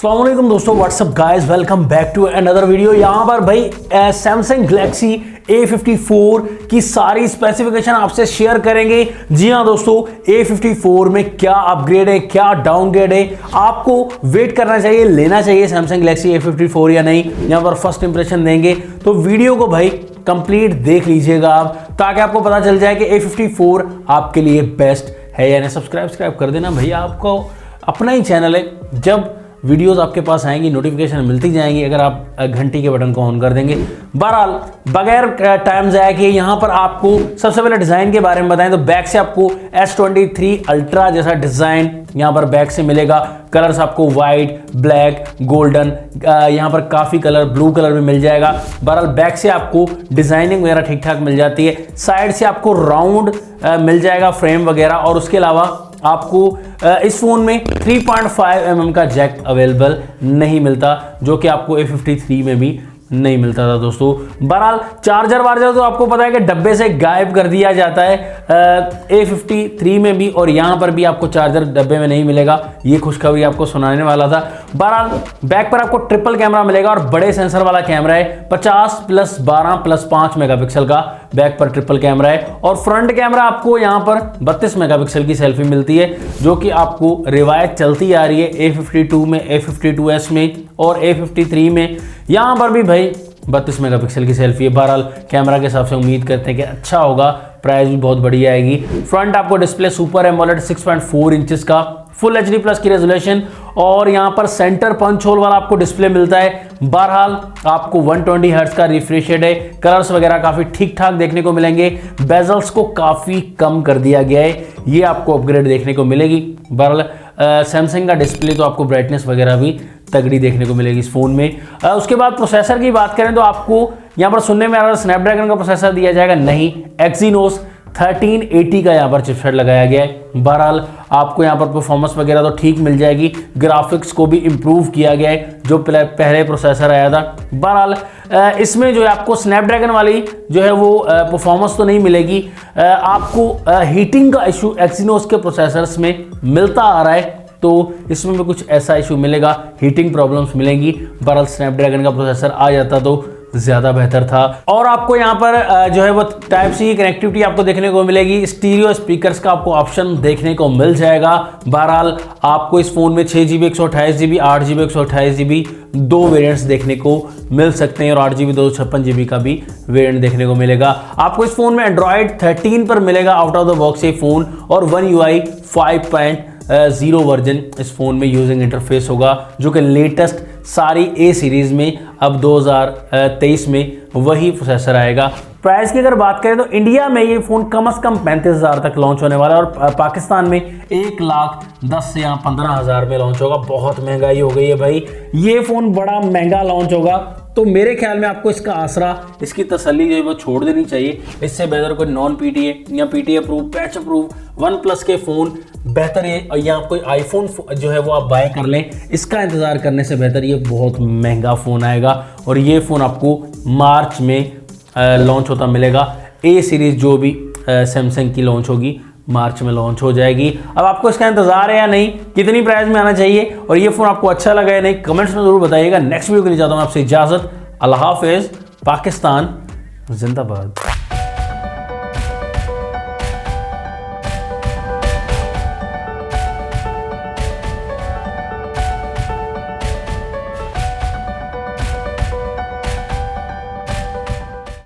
अस्सलाम वालेकुम दोस्तों, what's up guys, welcome back to another video. यहाँ पर भाई सैमसंग गैलेक्सी A54 की सारी स्पेसिफिकेशन आपसे शेयर करेंगे। जी हाँ दोस्तों, A54 में क्या अपग्रेड है, क्या डाउनग्रेड है, आपको वेट करना चाहिए, लेना चाहिए सैमसंग गैलेक्सी A54 या नहीं, यहाँ पर फर्स्ट इंप्रेशन देंगे। तो वीडियो को भाई कंप्लीट देख लीजिएगा आप, ताकि आपको पता चल जाए कि A54 आपके लिए बेस्ट है या नहीं। सब्सक्राइब कर देना भैया, आपको अपना ही चैनल है, जब वीडियोस आपके पास आएंगी नोटिफिकेशन मिलती जाएंगी अगर आप घंटी के बटन को ऑन कर देंगे। बहरहाल बगैर टाइम ज़ाया किए यहाँ पर आपको सबसे पहले डिज़ाइन के बारे में बताएं तो बैक से आपको S23 अल्ट्रा जैसा डिज़ाइन यहाँ पर बैक से मिलेगा। कलर्स आपको वाइट, ब्लैक, गोल्डन, यहाँ पर काफ़ी कलर, ब्लू कलर भी मिल जाएगा। बहरहाल बैक से आपको डिज़ाइनिंग वगैरह ठीक ठाक मिल जाती है। साइड से आपको राउंड मिल जाएगा फ्रेम वगैरह, और उसके अलावा आपको इस फोन में 3.5 mm का जैक अवेलेबल नहीं मिलता, जो कि आपको A53 में भी नहीं मिलता था दोस्तों। बहरहाल चार्जर वार्जर तो आपको पता है कि डब्बे से गायब कर दिया जाता है A53 में भी, और यहाँ पर भी आपको चार्जर डब्बे में नहीं मिलेगा। ये खुशखबरी आपको सुनाने वाला था। बहरहाल बैक पर आपको ट्रिपल कैमरा मिलेगा और बड़े सेंसर वाला कैमरा है। 50+12+5 मेगापिक्सल का बैक पर ट्रिपल कैमरा है, और फ्रंट कैमरा आपको यहाँ पर 32 मेगापिक्सल की सेल्फी मिलती है, जो कि आपको रिवायत चलती आ रही है A52 में, A52s में और A53 में। यहाँ पर भी भाई 32 मेगापिक्सल की सेल्फी है। बहरहाल कैमरा के हिसाब से उम्मीद करते हैं कि अच्छा होगा, प्राइस भी बहुत बढ़िया आएगी। फ्रंट आपको डिस्प्ले सुपर एमोलेड 6.4 इंचेस का फुल HD+ की रेजोल्यूशन, और यहाँ पर सेंटर पंच होल वाला आपको डिस्प्ले मिलता है। बहरहाल आपको 120 हर्ट्ज का रिफ्रेश रेट है। कलर्स वगैरह काफ़ी ठीक ठाक देखने को मिलेंगे। बेजल्स को काफ़ी कम कर दिया गया है, ये आपको अपग्रेड देखने को मिलेगी। बहरहाल सैमसंग का डिस्प्ले तो आपको ब्राइटनेस वगैरह भी तगड़ी देखने को मिलेगी इस फोन में। उसके बाद प्रोसेसर की बात करें तो आपको यहाँ पर सुनने में आ रहा है स्नैपड्रैगन का प्रोसेसर दिया जाएगा, नहीं, एक्सिनोस 1380 का यहाँ पर चिपसेट लगाया गया है। बहरहाल आपको यहाँ पर परफॉर्मेंस वगैरह तो ठीक मिल जाएगी। ग्राफिक्स को भी इम्प्रूव किया गया है, जो पहले प्रोसेसर आया था। बहरहाल इसमें जो है आपको स्नैपड्रैगन वाली जो है वो परफॉर्मेंस तो नहीं मिलेगी। आपको हीटिंग का इशू एक्सिनोस के प्रोसेसर्स में मिलता आ रहा है, तो इसमें भी कुछ ऐसा इशू मिलेगा, हीटिंग प्रॉब्लम्स मिलेंगी। बहरहाल स्नैपड्रैगन का प्रोसेसर आ जाता तो ज़्यादा बेहतर था। और आपको यहाँ पर जो है वो टाइप सी कनेक्टिविटी आपको देखने को मिलेगी। स्टीरियो स्पीकर्स का आपको ऑप्शन देखने को मिल जाएगा। बहरहाल आपको इस फ़ोन में 6GB 128GB, 8GB 128GB दो वेरिएंट्स देखने को मिल सकते हैं, और 8GB 256GB का भी वेरिएंट देखने को मिलेगा। आपको इस फ़ोन में एंड्रॉयड 13 पर मिलेगा आउट ऑफ द बॉक्स ये फ़ोन, और One UI 5.0 वर्जन इस फोन में यूजिंग इंटरफेस होगा, जो कि लेटेस्ट सारी A सीरीज में अब 2023 में वही प्रोसेसर आएगा। प्राइस की अगर बात करें तो इंडिया में ये फ़ोन कम से कम 35,000 तक लॉन्च होने वाला है, और पाकिस्तान में 1,10,000 या 15,000 में लॉन्च होगा। बहुत महंगाई हो गई है भाई, ये फ़ोन बड़ा महंगा लॉन्च होगा। तो मेरे ख्याल में आपको इसका आसरा, इसकी तसल्ली जो है वो छोड़ देनी चाहिए। इससे बेहतर कोई नॉन PTA या PTA approve, patch approve OnePlus के फ़ोन बेहतर है, और या कोई आईफोन जो है वो आप बाय कर लें। इसका इंतज़ार करने से बेहतर ये बहुत महंगा फ़ोन आएगा, और ये फ़ोन आपको मार्च में लॉन्च होता मिलेगा। A सीरीज़ जो भी सैमसंग की लॉन्च होगी मार्च में लॉन्च हो जाएगी। अब आपको इसका इंतजार है या नहीं, कितनी प्राइस में आना चाहिए, और ये फ़ोन आपको अच्छा लगा या नहीं, कमेंट्स में ज़रूर बताइएगा। नेक्स्ट वीडियो के लिए चाहता हूँ आपसे इजाज़त। अल्लाह हाफ़िज़। पाकिस्तान जिंदाबाद।